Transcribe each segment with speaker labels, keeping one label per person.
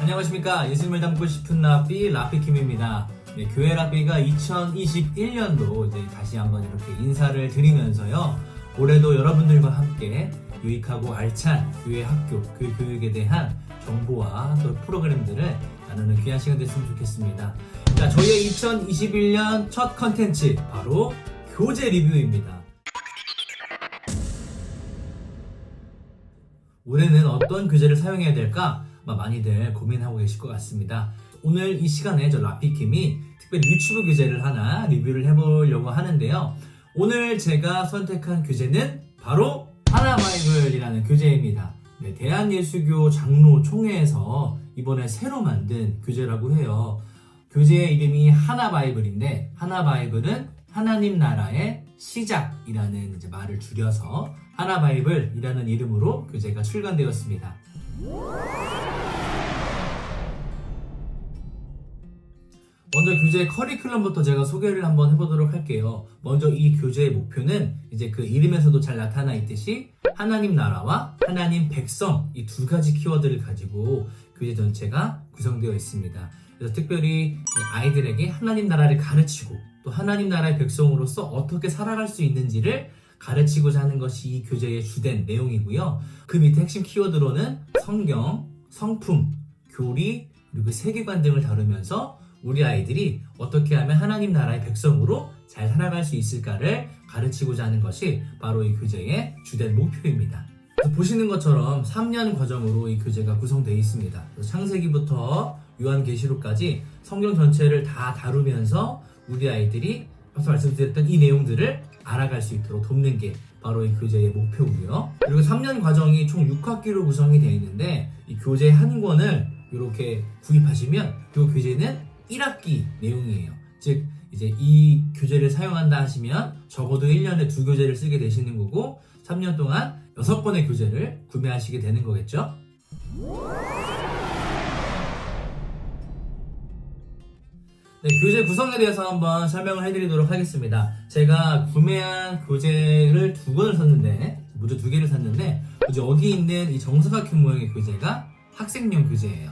Speaker 1: 안녕하십니까. 예수님을 닮고 싶은 라삐 라삐킴입니다. 네, 교회 라삐가 2021년도 이제 다시 한번 이렇게 인사를 드리면서요. 올해도 여러분들과 함께 유익하고 알찬 교회 학교, 교회 교육에 대한 정보와 또 프로그램들을 나누는 귀한 시간 됐으면 좋겠습니다. 자, 저희의 2021년 첫 컨텐츠 바로 교재 리뷰입니다. 올해는 어떤 교재를 사용해야 될까? 많이들 고민하고 계실 것 같습니다. 오늘 이 시간에 저 라삐킴이 특별히 유튜브 교재를 하나 리뷰를 해보려고 하는데요. 오늘 제가 선택한 교재는 바로 하나바이블이라는 교재입니다. 네, 대한예수교 장로총회에서 이번에 새로 만든 교재라고 해요. 교재의 이름이 하나바이블인데, 하나바이블은 하나님 나라의 시작이라는 이제 말을 줄여서 하나바이블이라는 이름으로 교재가 출간되었습니다. 먼저 교재 커리큘럼부터 제가 소개를 한번 해보도록 할게요. 먼저 이 교재의 목표는 이제 그 이름에서도 잘 나타나 있듯이 하나님 나라와 하나님 백성, 이 두 가지 키워드를 가지고 교재 전체가 구성되어 있습니다. 그래서 특별히 아이들에게 하나님 나라를 가르치고 또 하나님 나라의 백성으로서 어떻게 살아갈 수 있는지를 가르치고자 하는 것이 이 교재의 주된 내용이고요. 그 밑에 핵심 키워드로는 성경, 성품, 교리, 그리고 세계관 등을 다루면서 우리 아이들이 어떻게 하면 하나님 나라의 백성으로 잘 살아갈 수 있을까를 가르치고자 하는 것이 바로 이 교재의 주된 목표입니다. 보시는 것처럼 3년 과정으로 이 교재가 구성되어 있습니다. 창세기부터 요한계시록까지 성경 전체를 다 다루면서 우리 아이들이 앞서 말씀드렸던 이 내용들을 알아갈 수 있도록 돕는 게 바로 이 교재의 목표고요. 그리고 3년 과정이 총 6학기로 구성이 되어 있는데 이 교재 한 권을 이렇게 구입하시면 이 교재는 1학기 내용이에요. 즉 이제 이 교재를 사용한다 하시면 적어도 1년에 2교재를 쓰게 되시는 거고 3년 동안 6권의 교재를 구매하시게 되는 거겠죠. 네, 교재 구성에 대해서 한번 설명을 해드리도록 하겠습니다. 제가 구매한 교재를 2권을 샀는데, 모두 2개를 샀는데, 여기 있는 이 정사각형 모양의 교재가 학생용 교재예요.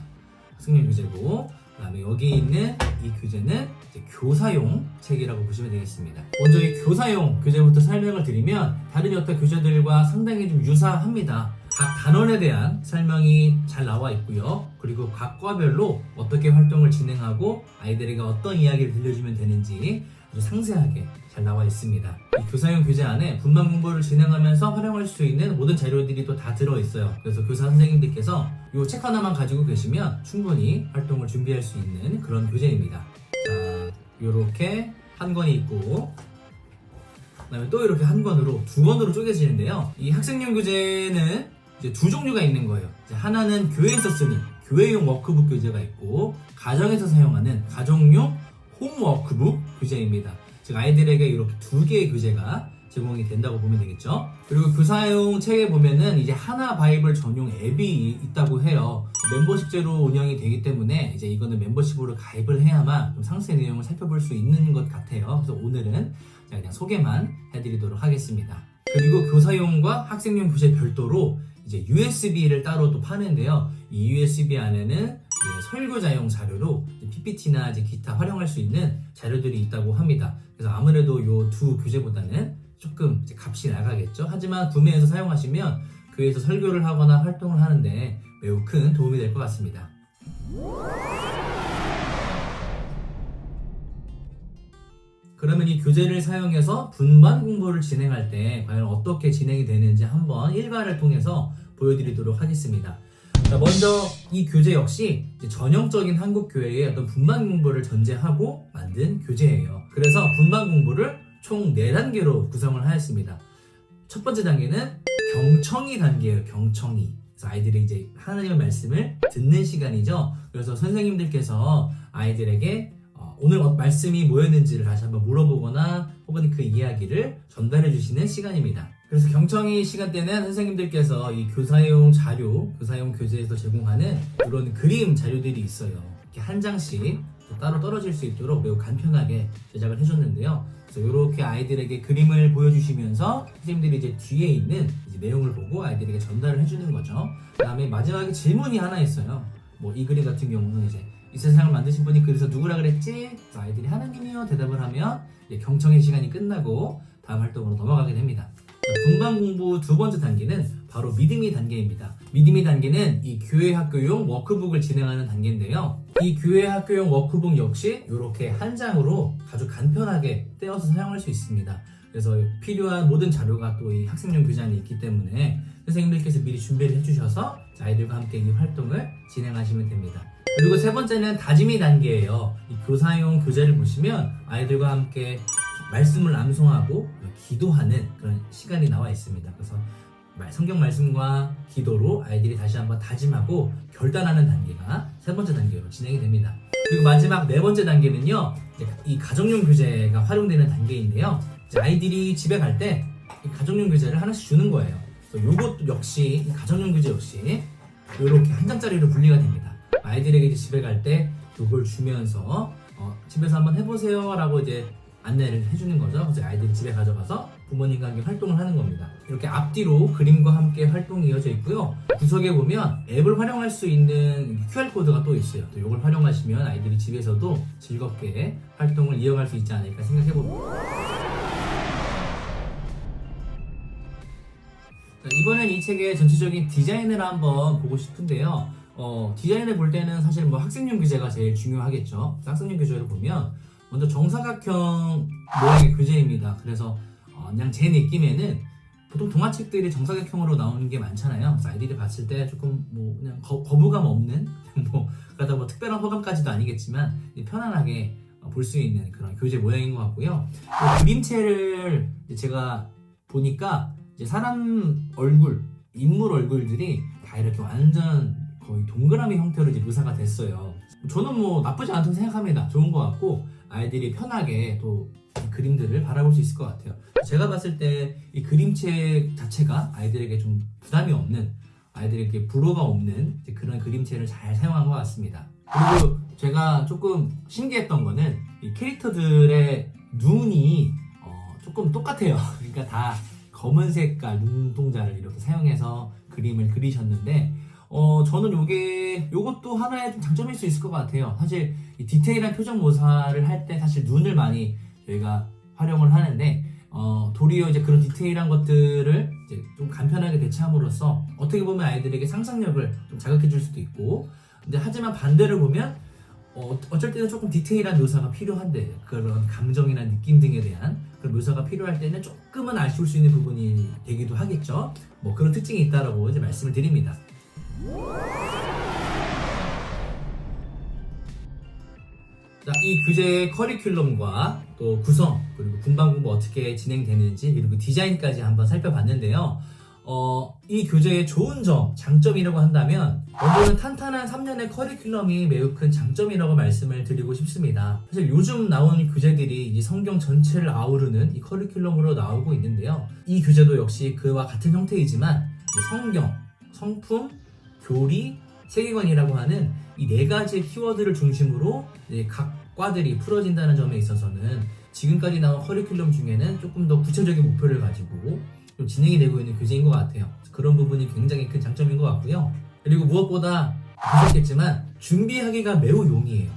Speaker 1: 학생용 교재고, 그 다음에 여기 있는 이 교재는 이제 교사용 책이라고 보시면 되겠습니다. 먼저 이 교사용 교재부터 설명을 드리면, 다른 여타 교재들과 상당히 좀 유사합니다. 각 단원에 대한 설명이 잘 나와 있고요. 그리고 각 과별로 어떻게 활동을 진행하고 아이들에게 어떤 이야기를 들려주면 되는지 아주 상세하게 잘 나와 있습니다. 이 교사용 교재 안에 분만 공부를 진행하면서 활용할 수 있는 모든 자료들이 또 다 들어있어요. 그래서 교사 선생님들께서 이 책 하나만 가지고 계시면 충분히 활동을 준비할 수 있는 그런 교재입니다. 자, 이렇게 한 권이 있고 그 다음에 또 이렇게 한 권으로 2권으로 쪼개지는데요. 이 학생용 교재는 이제 2종류가 있는 거예요. 이제 하나는 교회에서 쓰는 교회용 워크북 교재가 있고 가정에서 사용하는 가정용 홈워크북 교재입니다. 즉 아이들에게 이렇게 2개의 교재가 제공이 된다고 보면 되겠죠. 그리고 교사용 책에 보면은 이제 하나바이블 전용 앱이 있다고 해요. 멤버십제로 운영이 되기 때문에 이제 이거는 멤버십으로 가입을 해야만 좀 상세 내용을 살펴볼 수 있는 것 같아요. 그래서 오늘은 제가 그냥 소개만 해드리도록 하겠습니다. 그리고 교사용과 학생용 교재 별도로 이제 USB를 따로 또 파는데요. 이 USB 안에는 설교자용 자료로 PPT나 이제 기타 활용할 수 있는 자료들이 있다고 합니다. 그래서 아무래도 이 2 교재보다는 조금 이제 값이 나가겠죠. 하지만 구매해서 사용하시면 교회에서 설교를 하거나 활동을 하는데 매우 큰 도움이 될 것 같습니다. 그러면 이 교재를 사용해서 분반 공부를 진행할 때 과연 어떻게 진행이 되는지 한번 일과를 통해서 보여드리도록 하겠습니다. 자, 먼저 이 교재 역시 전형적인 한국 교회의 어떤 분반 공부를 전제하고 만든 교재예요. 그래서 분반 공부를 총 4단계로 구성을 하였습니다. 첫 번째 단계는 경청이 단계예요. 경청이. 그래서 아이들이 이제 하나님의 말씀을 듣는 시간이죠. 그래서 선생님들께서 아이들에게 오늘 말씀이 뭐였는지를 다시 한번 물어보거나 혹은 그 이야기를 전달해 주시는 시간입니다. 그래서 경청이 시간 때는 선생님들께서 이 교사용 자료, 교사용 교재에서 제공하는 이런 그림 자료들이 있어요. 이렇게 한 장씩 따로 떨어질 수 있도록 매우 간편하게 제작을 해줬는데요. 그래서 이렇게 아이들에게 그림을 보여주시면서 선생님들이 이제 뒤에 있는 이제 내용을 보고 아이들에게 전달을 해주는 거죠. 그 다음에 마지막에 질문이 하나 있어요. 뭐 이 그림 같은 경우는 이제 이 세상을 만드신 분이 그래서 누구라 그랬지? 그래서 아이들이 하나님이요 대답을 하면 경청의 시간이 끝나고 다음 활동으로 넘어가게 됩니다. 분반 공부 두 번째 단계는 바로 믿음의 단계입니다. 믿음의 단계는 이 교회 학교용 워크북을 진행하는 단계인데요. 이 교회 학교용 워크북 역시 이렇게 한 장으로 아주 간편하게 떼어서 사용할 수 있습니다. 그래서 필요한 모든 자료가 또 이 학생용 교재 안에 있기 때문에 선생님들께서 미리 준비를 해주셔서 아이들과 함께 이 활동을 진행하시면 됩니다. 그리고 세 번째는 다짐의 단계예요. 이 교사용 교재를 보시면 아이들과 함께 말씀을 암송하고 기도하는 그런 시간이 나와 있습니다. 그래서 성경 말씀과 기도로 아이들이 다시 한번 다짐하고 결단하는 단계가 세 번째 단계로 진행이 됩니다. 그리고 마지막 네 번째 단계는요, 이 가정용 교재가 활용되는 단계인데요. 아이들이 집에 갈 때 이 가정용 교재를 하나씩 주는 거예요. 이것도 역시 이 가정용 교재 역시 이렇게 한 장짜리로 분리가 됩니다. 아이들에게 이제 집에 갈 때 이걸 주면서 집에서 한번 해보세요 라고 이제 안내를 해주는 거죠. 그래서 아이들이 집에 가져가서 부모님과 함께 활동을 하는 겁니다. 이렇게 앞뒤로 그림과 함께 활동이 이어져 있고요. 구석에 보면 앱을 활용할 수 있는 QR코드가 또 있어요. 또 이걸 활용하시면 아이들이 집에서도 즐겁게 활동을 이어갈 수 있지 않을까 생각해봅니다. 이번엔 이 책의 전체적인 디자인을 한번 보고 싶은데요. 디자인을 볼 때는 사실 뭐 학생용 교재가 제일 중요하겠죠. 학생용 교재를 보면 먼저 정사각형 모양의 교재입니다. 그래서 그냥 제 느낌에는 보통 동화책들이 정사각형으로 나오는 게 많잖아요. 그래서 아이들이 봤을 때 조금 뭐 그냥 거부감 없는 뭐 그러다 뭐 특별한 호감까지도 아니겠지만 편안하게 볼 수 있는 그런 교재 모양인 것 같고요. 그림체를 제가 보니까 이제 사람 얼굴, 인물 얼굴들이 다 이렇게 완전 거의 동그라미 형태로 이제 묘사가 됐어요. 저는 뭐 나쁘지 않다고 생각합니다. 좋은 것 같고 아이들이 편하게 또 이 그림들을 바라볼 수 있을 것 같아요. 제가 봤을 때 이 그림체 자체가 아이들에게 좀 부담이 없는, 아이들에게 불호가 없는 그런 그림체를 잘 사용한 것 같습니다. 그리고 제가 조금 신기했던 거는 이 캐릭터들의 눈이 조금 똑같아요. 그러니까 다 검은 색깔 눈동자를 이렇게 사용해서 그림을 그리셨는데 저는 요것도 하나의 좀 장점일 수 있을 것 같아요. 사실 이 디테일한 표정 묘사를 할 때 사실 눈을 많이 저희가 활용을 하는데 도리어 이제 그런 디테일한 것들을 이제 좀 간편하게 대체함으로써 어떻게 보면 아이들에게 상상력을 좀 자극해 줄 수도 있고, 근데 하지만 반대로 보면 어쩔 때는 조금 디테일한 묘사가 필요한데 그런 감정이나 느낌 등에 대한 그런 묘사가 필요할 때는 조금은 아쉬울 수 있는 부분이 되기도 하겠죠. 뭐 그런 특징이 있다라고 이제 말씀을 드립니다. 자, 이 교재의 커리큘럼과 또 구성, 그리고 분반 공부 어떻게 진행되는지, 그리고 디자인까지 한번 살펴봤는데요. 이 교재의 좋은 점, 장점이라고 한다면 먼저는 탄탄한 3년의 커리큘럼이 매우 큰 장점이라고 말씀을 드리고 싶습니다. 사실 요즘 나온 교재들이 이 성경 전체를 아우르는 이 커리큘럼으로 나오고 있는데요. 이 교재도 역시 그와 같은 형태이지만 성경, 성품, 교리, 세계관이라고 하는 이 네 가지 키워드를 중심으로 각 과들이 풀어진다는 점에 있어서는 지금까지 나온 커리큘럼 중에는 조금 더 구체적인 목표를 가지고 좀 진행이 되고 있는 교재인 것 같아요. 그런 부분이 굉장히 큰 장점인 것 같고요. 그리고 무엇보다 보셨겠지만 준비하기가 매우 용이해요.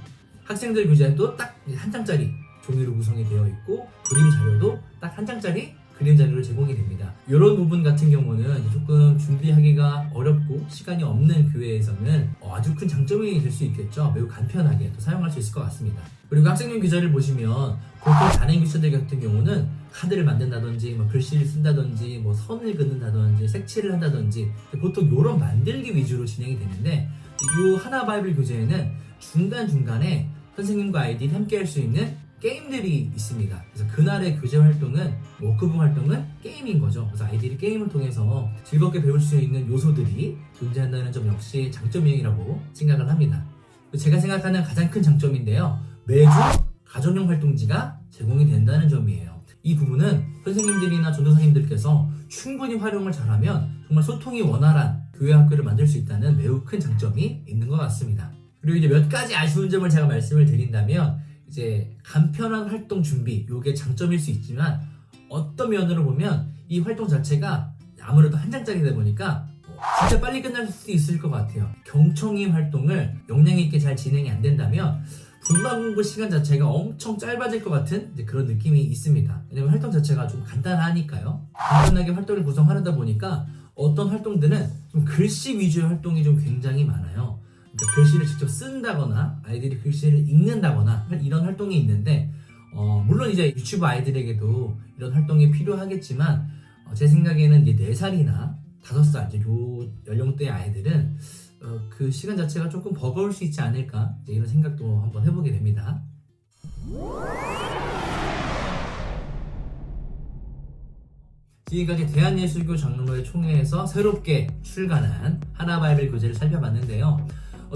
Speaker 1: 학생들 교재도 딱 한 장짜리 종이로 구성이 되어 있고 그림 자료도 딱 한 장짜리 그림 자료를 제공이 됩니다. 이런 부분 같은 경우는 조금 준비하기가 어렵고 시간이 없는 교회에서는 아주 큰 장점이 될 수 있겠죠. 매우 간편하게 또 사용할 수 있을 것 같습니다. 그리고 학생용 교재를 보시면 보통 다른 교재들 같은 경우는 카드를 만든다든지 글씨를 쓴다든지 선을 긋는다든지 색칠을 한다든지 보통 이런 만들기 위주로 진행이 되는데 이 하나 바이블 교재에는 중간중간에 선생님과 아이들이 함께 할 수 있는 게임들이 있습니다. 그래서 그날의 교재 활동은 워크북 활동은 게임인 거죠. 그래서 아이들이 게임을 통해서 즐겁게 배울 수 있는 요소들이 존재한다는 점 역시 장점이라고 생각을 합니다. 제가 생각하는 가장 큰 장점인데요. 매주 가정용 활동지가 제공이 된다는 점이에요. 이 부분은 선생님들이나 전도사님들께서 충분히 활용을 잘하면 정말 소통이 원활한 교회 학교를 만들 수 있다는 매우 큰 장점이 있는 것 같습니다. 그리고 이제 몇 가지 아쉬운 점을 제가 말씀을 드린다면 이제 간편한 활동 준비, 이게 장점일 수 있지만 어떤 면으로 보면 이 활동 자체가 아무래도 한 장짜리다 보니까 진짜 빨리 끝날 수도 있을 것 같아요. 경청임 활동을 역량 있게 잘 진행이 안 된다면 분반 공부 시간 자체가 엄청 짧아질 것 같은 그런 느낌이 있습니다. 왜냐면 활동 자체가 좀 간단하니까요. 간단하게 활동을 구성하려다 보니까 어떤 활동들은 좀 글씨 위주의 활동이 좀 굉장히 많아요. 그러니까 글씨를 직접 쓴다거나 아이들이 글씨를 읽는다거나 이런 활동이 있는데 물론 이제 유치부 아이들에게도 이런 활동이 필요하겠지만 제 생각에는 이제 4살이나 5살 이제 요 연령대의 아이들은 그 시간 자체가 조금 버거울 수 있지 않을까 이런 생각도 한번 해보게 됩니다. 지금까지 대한예술교 장로회 총회에서 새롭게 출간한 하나바이블 교재를 살펴봤는데요.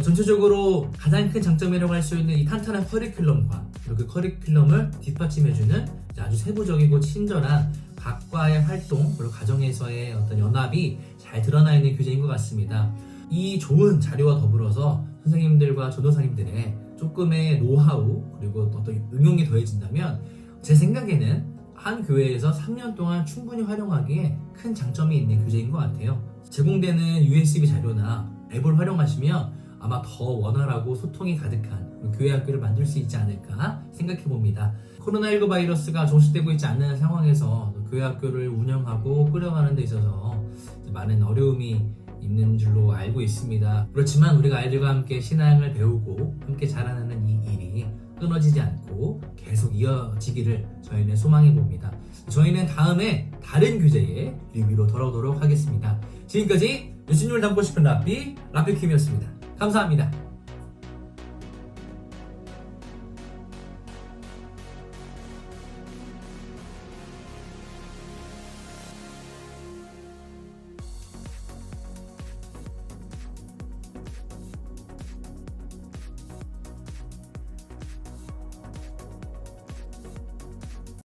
Speaker 1: 전체적으로 가장 큰 장점이라고 할 수 있는 이 탄탄한 커리큘럼과 그리고 그 커리큘럼을 뒷받침해주는 아주 세부적이고 친절한 각과의 활동 그리고 가정에서의 어떤 연합이 잘 드러나 있는 교재인 것 같습니다. 이 좋은 자료와 더불어서 선생님들과 전도사님들의 조금의 노하우 그리고 어떤 응용이 더해진다면 제 생각에는 한 교회에서 3년 동안 충분히 활용하기에 큰 장점이 있는 교재인 것 같아요. 제공되는 USB 자료나 앱을 활용하시면 아마 더 원활하고 소통이 가득한 교회 학교를 만들 수 있지 않을까 생각해 봅니다. 코로나19 바이러스가 종식되고 있지 않는 상황에서 교회 학교를 운영하고 끌어가는 데 있어서 많은 어려움이 있는 줄로 알고 있습니다. 그렇지만 우리가 아이들과 함께 신앙을 배우고 함께 자라나는 이 일이 끊어지지 않고 계속 이어지기를 저희는 소망해 봅니다. 저희는 다음에 다른 교재의 리뷰로 돌아오도록 하겠습니다. 지금까지 예수님을 닮고 싶은 라피킴이었습니다. 감사합니다.